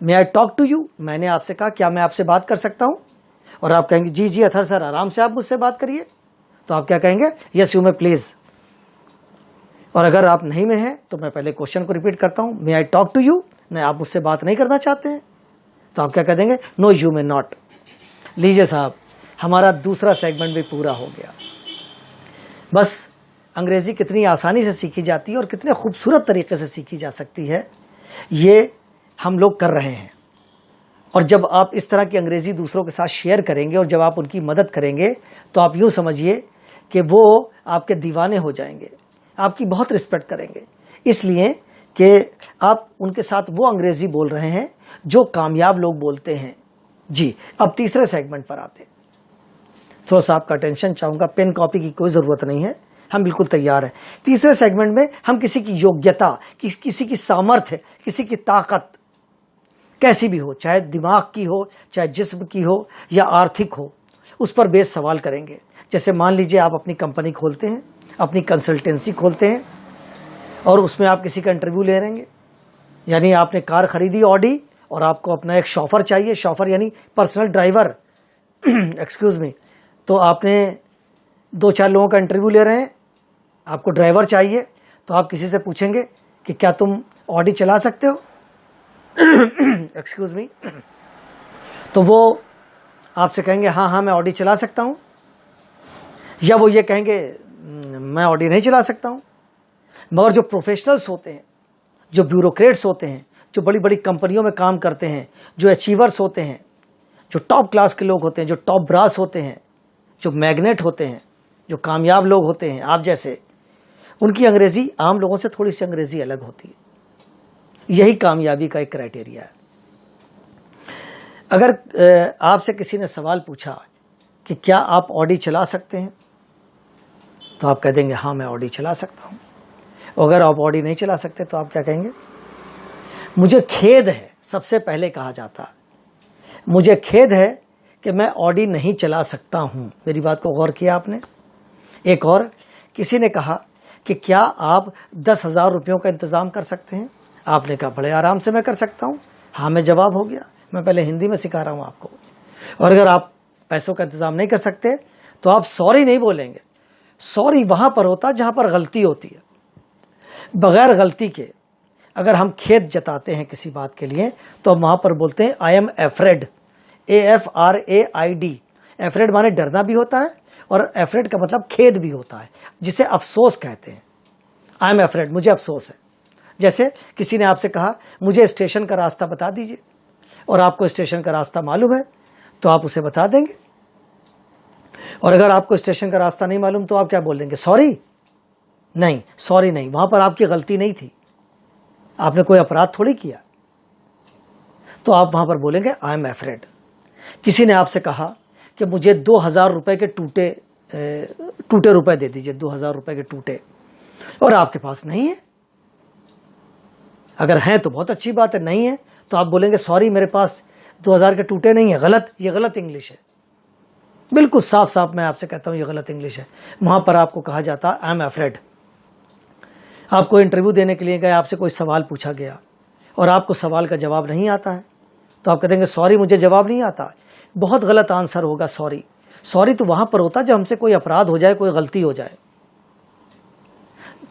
may I talk to you. मैंने आपसे कहा क्या मैं आपसे बात कर सकता हूं? और आप कहेंगे जी जी अथर सर, आराम से आप मुझसे बात करिए। तो आप क्या कहेंगे? Yes you may please. और अगर आप नहीं में हैं, तो मैं पहले क्वेश्चन को रिपीट करता हूं, मे आई टॉक टू यू। नहीं, आप मुझसे बात नहीं करना चाहते हैं, तो आप क्या कह देंगे? No you may not. लीजिए साहब, हमारा दूसरा सेगमेंट भी पूरा हो गया। बस अंग्रेजी कितनी आसानी से सीखी जाती है और कितने खूबसूरत तरीके से सीखी जा सकती है, ये हम लोग कर रहे हैं। और जब आप इस तरह की अंग्रेजी दूसरों के साथ शेयर करेंगे और जब आप उनकी मदद करेंगे, तो आप यूँ समझिए कि वो आपके दीवाने हो जाएंगे, आपकी बहुत रिस्पेक्ट करेंगे, इसलिए कि आप उनके साथ वो अंग्रेजी बोल रहे हैं जो कामयाब लोग बोलते हैं। जी, अब तीसरे सेगमेंट पर आते हैं। थोड़ा सा आपका अटेंशन चाहूँगा, पेन कॉपी की कोई ज़रूरत नहीं है, हम बिल्कुल तैयार हैं। तीसरे सेगमेंट में हम किसी की योग्यता, किसी की सामर्थ्य, किसी की ताकत कैसी भी हो, चाहे दिमाग की हो, चाहे जिस्म की हो या आर्थिक हो, उस पर बेस सवाल करेंगे। जैसे मान लीजिए आप अपनी कंपनी खोलते हैं, अपनी कंसल्टेंसी खोलते हैं और उसमें आप किसी का इंटरव्यू ले रहेंगे। यानी आपने कार खरीदी ऑडी और आपको अपना एक शॉफर चाहिए, शॉफर यानी पर्सनल ड्राइवर एक्सक्यूज़ मी। तो आपने 2-4 लोगों का इंटरव्यू ले रहे हैं, आपको ड्राइवर चाहिए, तो आप किसी से पूछेंगे कि क्या तुम ऑडी चला सकते हो एक्सक्यूज़ मी। तो वो आपसे कहेंगे हाँ हाँ मैं ऑडी चला सकता हूँ, या वो ये कहेंगे मैं ऑडी नहीं चला सकता हूँ। मगर जो प्रोफेशनल्स होते हैं, जो ब्यूरोक्रेट्स होते हैं, जो बड़ी बड़ी कंपनियों में काम करते हैं, जो अचीवर्स होते हैं, जो टॉप क्लास के लोग होते हैं, जो टॉप ब्रास होते हैं, जो मैग्नेट होते हैं, जो कामयाब लोग होते हैं आप जैसे, उनकी अंग्रेज़ी आम लोगों से थोड़ी सी अंग्रेज़ी अलग होती है। यही कामयाबी का एक क्राइटेरिया है। अगर आपसे किसी ने सवाल पूछा कि क्या आप ऑडी चला सकते हैं, तो आप कह देंगे हाँ मैं ऑडी चला सकता हूँ। अगर आप ऑडी नहीं चला सकते, तो आप क्या कहेंगे? मुझे खेद है, सबसे पहले कहा जाता है मुझे खेद है कि मैं ऑडी नहीं चला सकता हूँ। मेरी बात को गौर किया आपने? एक और, किसी ने कहा कि क्या आप 10,000 रुपयों का इंतज़ाम कर सकते हैं? आपने कहा बड़े आराम से मैं कर सकता हूँ, हाँ में जवाब हो गया। मैं पहले हिंदी में सिखा रहा हूँ आपको। और अगर आप पैसों का इंतज़ाम नहीं कर सकते, तो आप सॉरी नहीं बोलेंगे। सॉरी वहाँ पर होता जहाँ पर गलती होती है। बग़ैर गलती के अगर हम खेद जताते हैं किसी बात के लिए, तो हम वहाँ पर बोलते हैं I am afraid, AFRAID। Afraid माने डरना भी होता है, और एफ्रेड का मतलब खेद भी होता है, जिसे अफसोस कहते हैं। आई एम एफ्रेड, मुझे अफसोस है। जैसे किसी ने आपसे कहा मुझे स्टेशन का रास्ता बता दीजिए, और आपको स्टेशन का रास्ता मालूम है, तो आप उसे बता देंगे। और अगर आपको स्टेशन का रास्ता नहीं मालूम, तो आप क्या बोल देंगे? सॉरी नहीं, सॉरी नहीं, वहाँ पर आपकी गलती नहीं थी, आपने कोई अपराध थोड़ी किया। तो आप वहाँ पर बोलेंगे आई एम एफ्रेड। किसी ने आपसे कहा कि मुझे 2,000 रुपये के टूटे रुपए दे दीजिए, 2,000 रुपये के टूटे, और आपके पास नहीं है। अगर हैं तो बहुत अच्छी बात है, नहीं है तो आप बोलेंगे सॉरी मेरे पास 2,000 के टूटे नहीं है। गलत, ये गलत इंग्लिश है, बिल्कुल साफ साफ मैं आपसे कहता हूँ ये गलत इंग्लिश है। वहाँ पर आपको कहा जाता है आई एम एफ्रेड। आपको इंटरव्यू देने के लिए गए, आपसे कोई सवाल पूछा गया और आपको सवाल का जवाब नहीं आता है, तो आप कह देंगे सॉरी मुझे जवाब नहीं आता। बहुत गलत आंसर होगा सॉरी। सॉरी तो वहाँ पर होता है जब हमसे कोई अपराध हो जाए, कोई गलती हो जाए।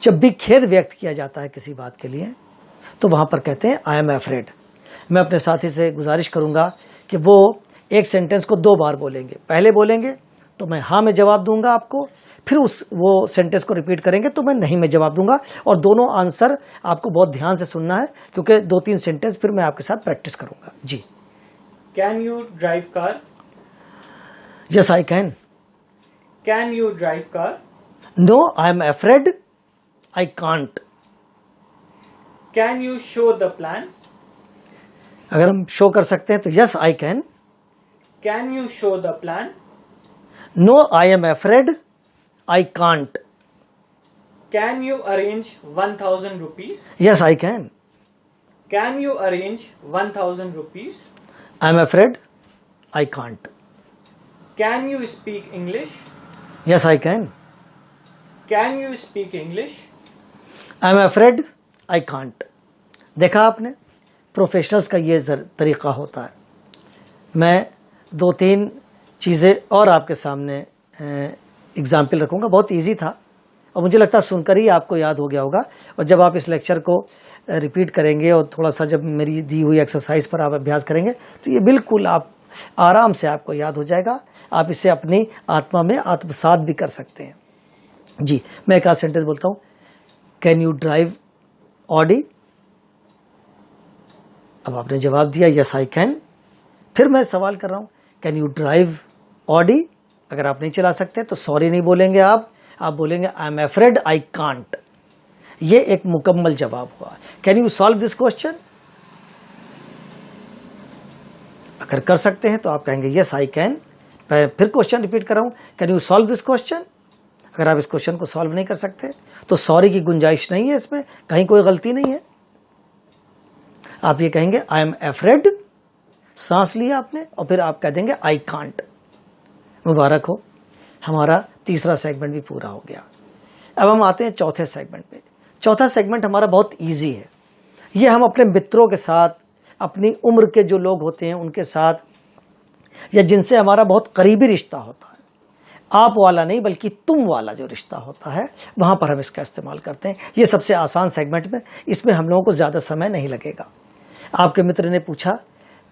जब भी खेद व्यक्त किया जाता है किसी बात के लिए, तो वहाँ पर कहते हैं आई एम एफ्रेड। मैं अपने साथी से गुजारिश करूँगा कि वो एक सेंटेंस को 2 बार बोलेंगे। पहले बोलेंगे तो मैं हाँ में जवाब दूंगा आपको, फिर वो सेंटेंस को रिपीट करेंगे तो मैं नहीं में जवाब दूंगा, और दोनों आंसर आपको बहुत ध्यान से सुनना है क्योंकि 2-3 सेंटेंस फिर मैं आपके साथ प्रैक्टिस करूंगा। जी। Can you drive car? Yes I can. Can you drive car? No I am afraid I can't. Can you show the plan? अगर हम शो कर सकते हैं तो yes I can. Can you show the plan? No I am afraid I can't. Can you arrange 1000 rupees? Yes I can. Can you arrange 1000 rupees? I am afraid I can't. Can you speak English? Yes I can. Can you speak English? I am afraid I can't. देखा आपने, professionals का ये तरीका होता है। मैं 2-3 चीज़ें और आपके सामने एग्जाम्पल रखूँगा। बहुत इजी था और मुझे लगता है सुनकर ही आपको याद हो गया होगा, और जब आप इस लेक्चर को रिपीट करेंगे और थोड़ा सा जब मेरी दी हुई एक्सरसाइज पर आप अभ्यास करेंगे तो ये बिल्कुल आप आराम से आपको याद हो जाएगा। आप इसे अपनी आत्मा में आत्मसात भी कर सकते हैं। जी, मैं एक आध सेंटेंस बोलता हूँ। Can you drive Audi? अब आपने जवाब दिया यस आई कैन। फिर मैं सवाल कर रहा हूँ, कैन यू ड्राइव ऑडी? अगर आप नहीं चला सकते तो सॉरी नहीं बोलेंगे आप बोलेंगे आई एम अफ्रेड आई कांट। ये एक मुकम्मल जवाब हुआ। Can you solve this question? अगर कर सकते हैं तो आप कहेंगे यस आई कैन। मैं फिर क्वेश्चन रिपीट कर रहा हूँ, can you solve this question? अगर आप इस क्वेश्चन को सॉल्व नहीं कर सकते तो सॉरी की गुंजाइश नहीं है, इसमें कहीं कोई गलती नहीं है। आप ये कहेंगे आई एम अफ्रेड, सांस लिया आपने, और फिर आप कह देंगे आई कांट। मुबारक हो, हमारा तीसरा सेगमेंट भी पूरा हो गया। अब हम आते हैं चौथे सेगमेंट पे। चौथा सेगमेंट हमारा बहुत इजी है। ये हम अपने मित्रों के साथ, अपनी उम्र के जो लोग होते हैं उनके साथ, या जिनसे हमारा बहुत करीबी रिश्ता होता है, आप वाला नहीं बल्कि तुम वाला जो रिश्ता होता है, वहाँ पर हम इसका इस्तेमाल करते हैं। ये सबसे आसान सेगमेंट में, इसमें हम लोगों को ज़्यादा समय नहीं लगेगा। आपके मित्र ने पूछा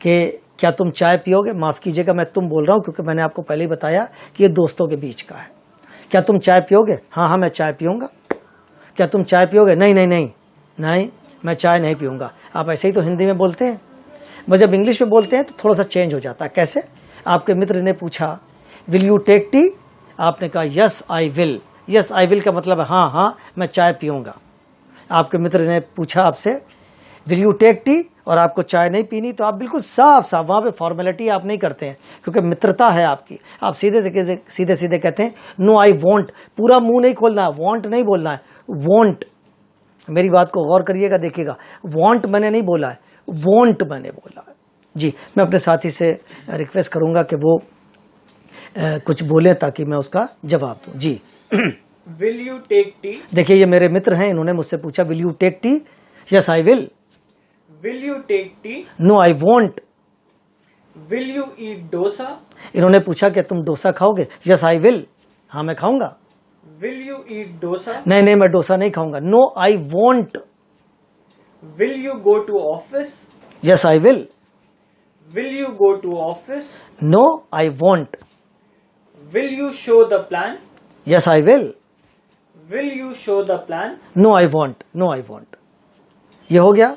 कि क्या तुम चाय पियोगे? माफ़ कीजिएगा, मैं तुम बोल रहा हूँ क्योंकि मैंने आपको पहले ही बताया कि ये दोस्तों के बीच का है। क्या तुम चाय पियोगे? हाँ हाँ मैं चाय पीऊँगा। क्या तुम चाय पियोगे? नहीं नहीं नहीं नहीं, मैं चाय नहीं पीऊँगा। आप ऐसे ही तो हिंदी में बोलते हैं, बस जब इंग्लिश में बोलते हैं तो थोड़ा सा चेंज हो जाता है। कैसे? आपके मित्र ने पूछा विल यू टेक टी? आपने कहा yes I will. Yes I will का मतलब है हाँ हाँ मैं चाय पीऊँगा। आपके मित्र ने पूछा आपसे विल यू टेक टी, और आपको चाय नहीं पीनी, तो आप बिल्कुल साफ साफ, वहाँ पे फॉर्मेलिटी आप नहीं करते हैं क्योंकि मित्रता है आपकी। आप सीधे सीधे कहते हैं नो आई वॉन्ट। पूरा मुंह नहीं खोलना है, वॉन्ट नहीं बोलना है, वॉन्ट। मेरी बात को गौर करिएगा, देखिएगा, वॉन्ट मैंने नहीं बोला है, वॉन्ट मैंने बोला है। जी, मैं अपने साथी से रिक्वेस्ट करूँगा कि वो कुछ बोलें ताकि मैं उसका जवाब दूँ। जी। Will you take tea? देखिए, ये मेरे मित्र हैं, इन्होंने मुझसे पूछा will you take tea? Yes I will. Will you take tea? No I won't. Will you eat dosa? इन्होंने पूछा कि तुम डोसा खाओगे? Yes I will. हाँ मैं खाऊंगा। Will you eat dosa? नहीं नहीं मैं डोसा नहीं खाऊंगा। No I won't. Will you go to office? Yes I will. Will you go to office? No I won't. Will you show the plan? Yes I will. Will you show the plan? No I won't. No I won't. ये हो गया।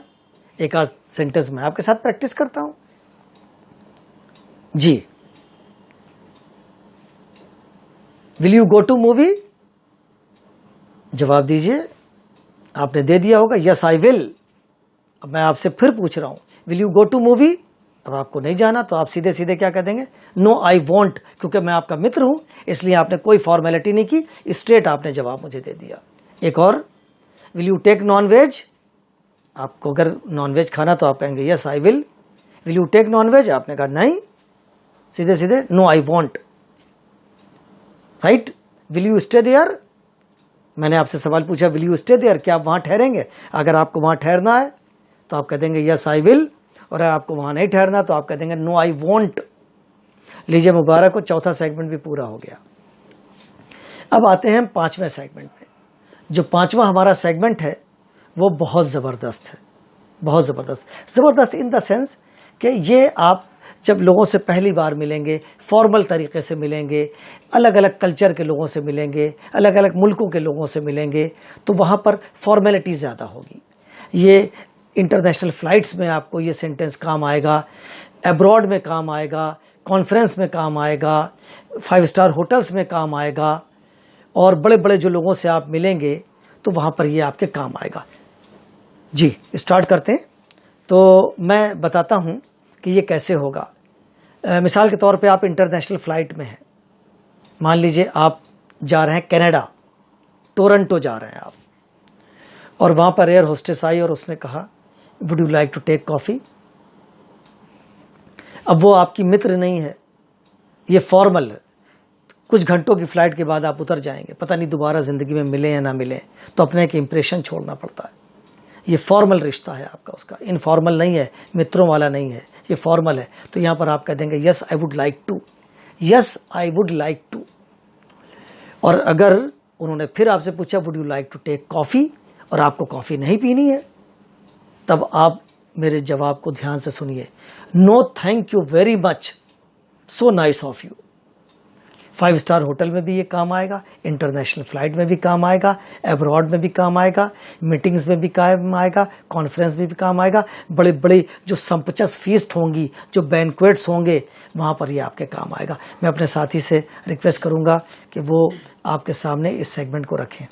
एक आध sentence मैं आपके साथ practice करता हूं। जी। Will you go to movie? जवाब दीजिए। आपने दे दिया होगा यस आई विल। अब मैं आपसे फिर पूछ रहा हूं will you go to movie? अब आपको नहीं जाना तो आप सीधे सीधे क्या कह देंगे? No I won't. क्योंकि मैं आपका मित्र हूं इसलिए आपने कोई फॉर्मेलिटी नहीं की, स्ट्रेट आपने जवाब मुझे दे दिया। एक और, will you take non veg? आपको अगर नॉन वेज खाना तो आप कहेंगे yes I will. Will you take non veg? आपने कहा नहीं, सीधे सीधे no I want. Right. Will you stay there? मैंने आपसे सवाल पूछा विल यू स्टे देयर, क्या आप वहां ठहरेंगे? अगर आपको वहां ठहरना है तो आप कह देंगे यस आई विल, और अगर आपको वहां नहीं ठहरना तो आप कह देंगे नो आई वॉन्ट। लीजिए, मुबारक हो, चौथा सेगमेंट भी पूरा हो गया। अब आते हैं हम पांचवें सेगमेंट पे। जो पांचवा हमारा सेगमेंट है वो बहुत ज़बरदस्त है। बहुत ज़बरदस्त इन द सेंस कि ये आप जब लोगों से पहली बार मिलेंगे, फॉर्मल तरीके से मिलेंगे, अलग अलग कल्चर के लोगों से मिलेंगे, अलग अलग मुल्कों के लोगों से मिलेंगे, तो वहाँ पर फॉर्मेलिटी ज़्यादा होगी। ये इंटरनेशनल फ़्लाइट्स में आपको ये सेंटेंस काम आएगा, एब्रॉड में काम आएगा, कॉन्फ्रेंस में काम आएगा, 5 स्टार होटल्स में काम आएगा, और बड़े बड़े जो लोगों से आप मिलेंगे तो वहाँ पर ये आपके काम आएगा। जी, स्टार्ट करते हैं। तो मैं बताता हूँ कि ये कैसे होगा। मिसाल के तौर पे आप इंटरनेशनल फ़्लाइट में हैं, मान लीजिए आप जा रहे हैं कनाडा, टोरंटो जा रहे हैं आप, और वहाँ पर एयर होस्टेस आई और उसने कहा would you like to take coffee. अब वो आपकी मित्र नहीं है, ये फॉर्मल है। कुछ घंटों की फ़्लाइट के बाद आप उतर जाएंगे, पता नहीं दोबारा ज़िंदगी में मिले या ना मिले, तो अपने एक इम्प्रेशन छोड़ना पड़ता है। ये फॉर्मल रिश्ता है आपका उसका, इनफॉर्मल नहीं है, मित्रों वाला नहीं है, ये फॉर्मल है। तो यहाँ पर आप कह देंगे yes I would like to, yes I would like to. और अगर उन्होंने फिर आपसे पूछा would you like to take coffee, और आपको कॉफ़ी नहीं पीनी है, तब आप मेरे जवाब को ध्यान से सुनिए। No thank you very much, so nice of you. 5 star hotel में भी ये काम आएगा, इंटरनेशनल फ़्लाइट में भी काम आएगा, एब्रॉड में भी काम आएगा, मीटिंग्स में भी काम आएगा, कॉन्फ्रेंस में भी काम आएगा। बड़े बड़े जो संपचस फीस्ट होंगी, जो बैंक्वेट्स होंगे, वहाँ पर ये आपके काम आएगा। मैं अपने साथी से रिक्वेस्ट करूँगा कि वो आपके सामने इस सेगमेंट को रखें।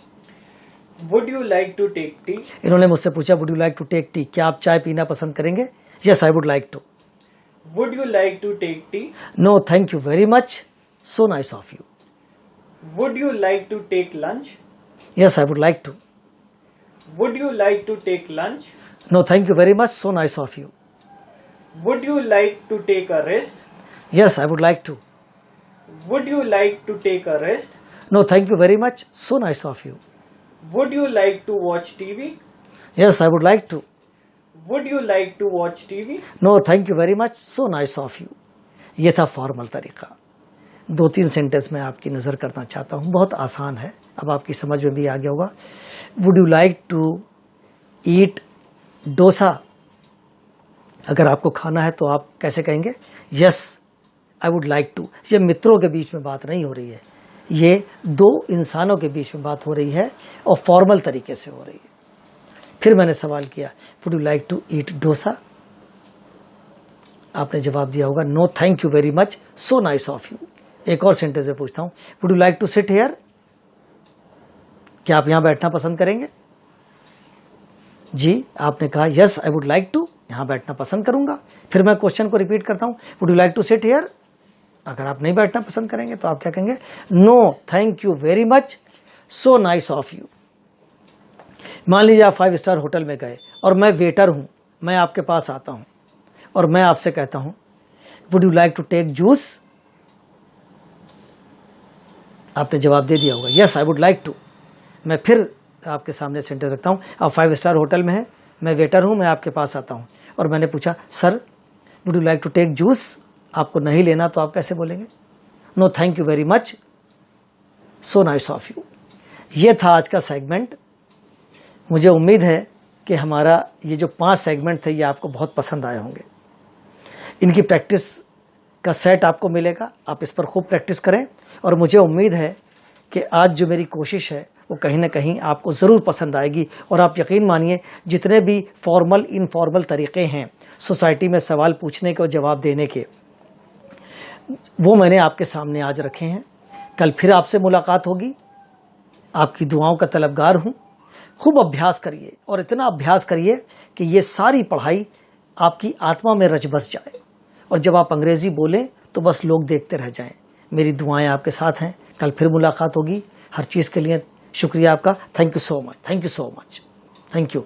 Would you like to take tea? इन्होंने मुझसे पूछा would you like to take tea, क्या आप चाय पीना पसंद करेंगे? Yes I would like to. Would you like to take tea? No thank you very much, so nice of you. Would you like to take lunch? Yes I would like to. Would you like to take lunch? No thank you very much, so nice of you. Would you like to take a rest? Yes I would like to. Would you like to take a rest? No thank you very much, so nice of you. Would you like to watch TV? Yes I would like to. Would you like to watch TV? No thank you very much, so nice of you. ये था formal तरीका। 2-3 sentence में आपकी नज़र करना चाहता हूँ, बहुत आसान है, अब आपकी समझ में भी आ गया होगा। Would you like to eat dosa, अगर आपको खाना है तो आप कैसे कहेंगे? Yes I would like to. ये मित्रों के बीच में बात नहीं हो रही है, ये 2 इंसानों के बीच में बात हो रही है और फॉर्मल तरीके से हो रही है। फिर मैंने सवाल किया would you like to eat dosa, आपने जवाब दिया होगा no thank you very much, so nice of you. एक और सेंटेंस में पूछता हूँ would you like to sit here, क्या आप यहाँ बैठना पसंद करेंगे? जी, आपने कहा yes I would like to, यहाँ बैठना पसंद करूंगा। फिर मैं क्वेश्चन को रिपीट करता हूँ would you like to sit here, अगर आप नहीं बैठना पसंद करेंगे तो आप क्या कहेंगे? No thank you very much, so nice of you. मान लीजिए आप 5 स्टार होटल में गए और मैं वेटर हूं, मैं आपके पास आता हूं और मैं आपसे कहता हूं would you like to take juice, आपने जवाब दे दिया होगा yes I would like to. मैं फिर आपके सामने सेंटेंस रखता हूं, आप 5 स्टार होटल में हैं, मैं वेटर हूं, मैं आपके पास आता हूं और मैंने पूछा sir would you like to take juice, आपको नहीं लेना तो आप कैसे बोलेंगे? No thank you very much, so nice of you. ये था आज का सेगमेंट। मुझे उम्मीद है कि हमारा ये जो 5 सेगमेंट थे ये आपको बहुत पसंद आए होंगे। इनकी प्रैक्टिस का सेट आपको मिलेगा, आप इस पर खूब प्रैक्टिस करें और मुझे उम्मीद है कि आज जो मेरी कोशिश है वो कहीं ना कहीं आपको ज़रूर पसंद आएगी। और आप यकीन मानिए जितने भी फॉर्मल इनफॉर्मल तरीक़े हैं सोसाइटी में सवाल पूछने के और जवाब देने के, वो मैंने आपके सामने आज रखे हैं। कल फिर आपसे मुलाकात होगी, आपकी दुआओं का तलबगार हूँ। खूब अभ्यास करिए और इतना अभ्यास करिए कि ये सारी पढ़ाई आपकी आत्मा में रच बस जाए और जब आप अंग्रेज़ी बोलें तो बस लोग देखते रह जाएं। मेरी दुआएं आपके साथ हैं। कल फिर मुलाकात होगी। हर चीज़ के लिए शुक्रिया आपका। Thank you so much, thank you so much, thank you.